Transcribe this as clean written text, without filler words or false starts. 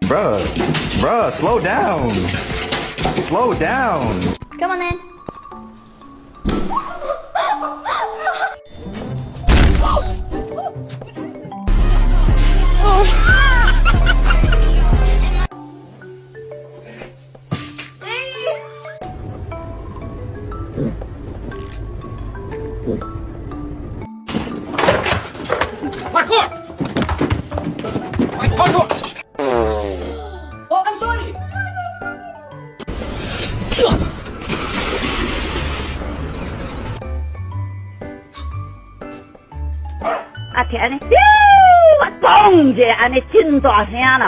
Bruh, slow down. Slow down. Come on in. Parkour! Parkour! Oh, I'm sorry. 아티 안에 뿅! 똥지 안에 찐大声啦！